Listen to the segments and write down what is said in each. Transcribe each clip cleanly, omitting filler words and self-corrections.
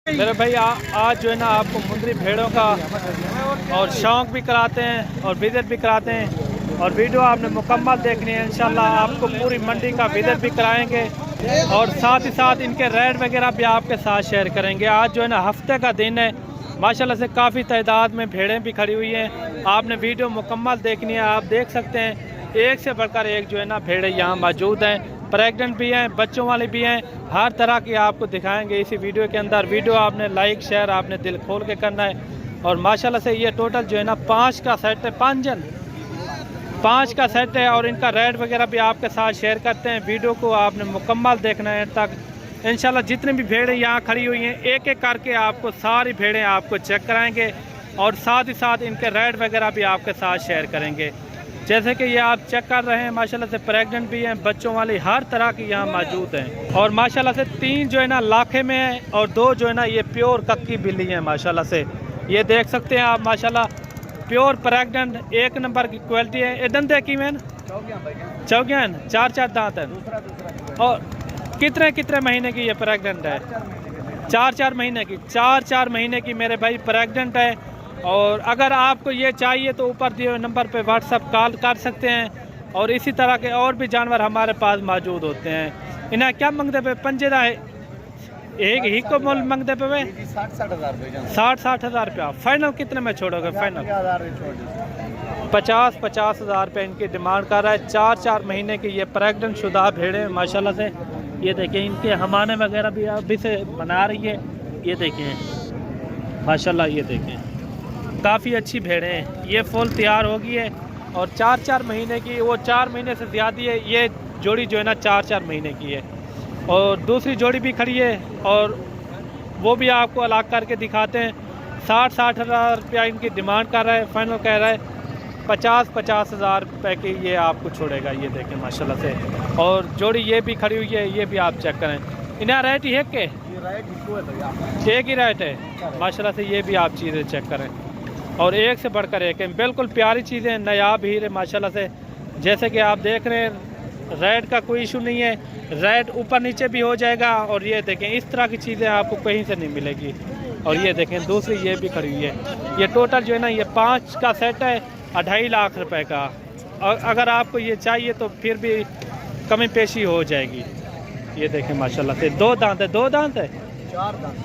मेरे भाई आज जो है ना आपको मुंदरी भेड़ों का और शौक भी कराते हैं और विजिट भी कराते हैं और वीडियो आपने मुकम्मल देखनी है। इंशाल्लाह आपको पूरी मंडी का विजिट भी कराएंगे और साथ ही साथ इनके रेट वगैरह भी आपके साथ शेयर करेंगे। आज जो है ना हफ्ते का दिन है, माशाल्लाह से काफ़ी तादाद में भेड़ें भी खड़ी हुई हैं। आपने वीडियो मुकम्मल देखनी है। आप देख सकते हैं एक से बढ़कर एक जो है ना भेड़ें यहाँ मौजूद हैं, प्रेग्नेंट भी हैं, बच्चों वाली भी हैं, हर तरह की आपको दिखाएंगे इसी वीडियो के अंदर। वीडियो आपने लाइक शेयर आपने दिल खोल के करना है। और माशाल्लाह से ये टोटल जो है ना 5 का सेट है, 5 का सेट है और इनका रेट वगैरह भी आपके साथ शेयर करते हैं। वीडियो को आपने मुकम्मल देखना है तक। इंशाल्लाह जितनी भी भेड़ें यहाँ खड़ी हुई हैं एक एक करके आपको सारी भेड़ें आपको चेक कराएंगे और साथ ही साथ इनके रेट वगैरह भी आपके साथ शेयर करेंगे। जैसे कि ये आप चेक कर रहे हैं, माशाल्लाह से प्रेग्नेंट भी हैं, बच्चों वाली हर तरह की यहाँ मौजूद हैं। और माशाल्लाह से 3 जो है ना लाखे में है और 2 जो है ना ये प्योर कक्की बिल्ली हैं। माशाल्लाह से ये देख सकते हैं आप, माशाल्लाह प्योर प्रेग्नेंट एक नंबर की क्वालिटी है। ये दंदे की मैन चौगियान 4 दांत हैं। और कितने महीने की ये प्रेग्नेंट है? 4 महीने की, 4 महीने की मेरे भाई प्रेग्नेंट है। और अगर आपको ये चाहिए तो ऊपर दिए हुए नंबर पे व्हाट्सअप कॉल कर सकते हैं। और इसी तरह के और भी जानवर हमारे पास मौजूद होते हैं। इन्हें क्या मंगते पे पंजे दा एक ही को मोल मंगते पे 60 हज़ार रुपया। फाइनल कितने में छोड़ोगे? फाइनल 50 हज़ार रुपये इनकी डिमांड कर रहा है। 4 महीने की ये प्रेग्नेंट शुदा भेड़े माशाल्लाह से। ये देखें इनके हमाने वगैरह भी अभी से बना रही है। ये देखें माशाल्लाह, ये देखें काफ़ी अच्छी भेड़ें हैं। ये फुल तैयार हो गई है और 4 महीने की, वो 4 महीने से ज़्यादा है। ये जोड़ी जो है ना 4 महीने की है और दूसरी जोड़ी भी खड़ी है और वो भी आपको अलग करके दिखाते हैं। 60 हज़ार रुपया इनकी डिमांड कर रहा है। फाइनल कह रहा है 50 हज़ार रुपये की ये आपको छोड़ेगा। ये देखें माशाल्लाह से। और जोड़ी ये भी खड़ी हुई है, ये भी आप चेक करें। इन्हें रेट ही है के एक ही रेट है माशाल्लाह से। ये भी आप चीज़ें चेक करें और एक से बढ़कर एक है। बिल्कुल प्यारी चीज़ें, नायाब हीरे माशाल्लाह से। जैसे कि आप देख रहे हैं रेट का कोई इशू नहीं है, रेट ऊपर नीचे भी हो जाएगा। और ये देखें इस तरह की चीज़ें आपको कहीं से नहीं मिलेगी। और ये देखें दूसरी ये भी खड़ी हुई है। ये टोटल जो है ना ये 5 का सेट है 2.5 लाख रुपए का। और अगर आपको ये चाहिए तो फिर भी कमी पेशी हो जाएगी। ये देखें माशाल्लाह से 2 दांत है, 2 दांत है,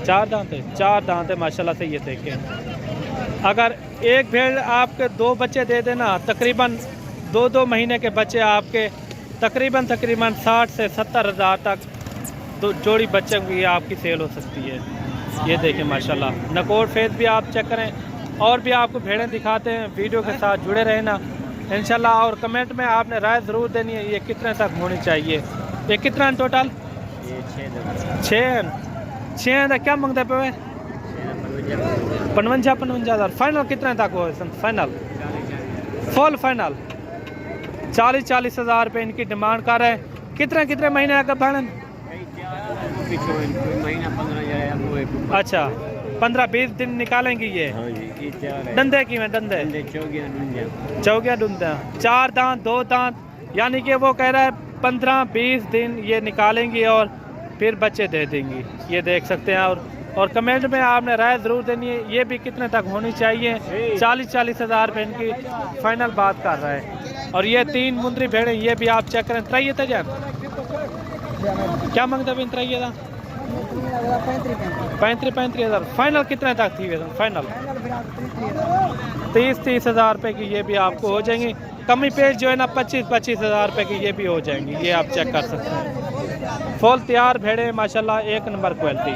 4 दांत है, 4 दांत है माशाल्लाह से। ये देखें अगर एक भेड़ आपके 2 बच्चे दे देना, तकरीबन 2 महीने के बच्चे आपके तकरीबन 60 से 70 हज़ार तक तो जोड़ी बच्चे की आपकी सेल हो सकती है। ये देखें माशाल्लाह। नकोर फेस भी आप चेक करें और भी आपको भेड़ें दिखाते हैं। वीडियो के साथ जुड़े रहना इंशाल्लाह। और कमेंट में आपने राय ज़रूर देनी है ये कितने तक होनी चाहिए। ये कितना टोटल? 6 क्या मांगते पे? 55 हज़ार। फाइनल कितने तक हो? फाइनल फुल फाइनल 40 हज़ार रुपये इनकी डिमांड कर रहे हैं। कितने महीने आगे भाड़न? अच्छा 15-20 दिन निकालेंगी ये। डंदे की में डंदे चौगिया डूंदा 4 दांत 2 दांत, यानी कि वो कह रहा है 15-20 दिन ये निकालेंगी और फिर बच्चे दे देंगी। ये देख सकते हैं। और कमेंट में आपने राय ज़रूर देनी है ये भी कितने तक होनी चाहिए। 40 हज़ार रुपये इनकी फाइनल बात कर रहा है। और ये 3 मुंदरी भेड़ें ये भी आप चेक करें। त्रैये तजान क्या मांगते हैं? त्रैये था 35 हज़ार। फाइनल कितने तक थी? फाइनल 30 हज़ार रुपये की ये भी आपको हो जाएंगी। कमी पेश जो है ना 25 हज़ार रुपये की ये भी हो जाएंगी। ये आप चेक कर सकते हैं। फुल तैयार भेड़े माशाल्लाह, एक नंबर क्वालिटी।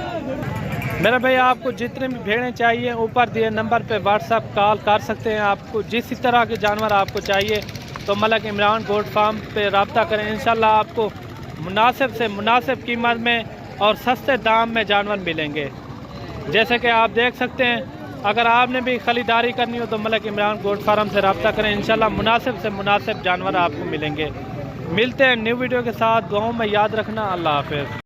मेरे भाई आपको जितने भी भेड़ें चाहिए ऊपर दिए नंबर पे व्हाट्सअप कॉल कर सकते हैं। आपको जिस तरह के जानवर आपको चाहिए तो मलक इमरान गोट फार्म पे रब्ता करें। इंशाल्लाह आपको मुनासिब से मुनासिब कीमत में और सस्ते दाम में जानवर मिलेंगे। जैसे कि आप देख सकते हैं, अगर आपने भी खरीदारी करनी हो तो मलक इमरान गोट फार्म से रब्ता करें। इंशाल्लाह मुनासिब से मुनासिब जानवर आपको मिलेंगे। मिलते हैं न्यू वीडियो के साथ। दुआओं में याद रखना। अल्लाह हाफ़िज़।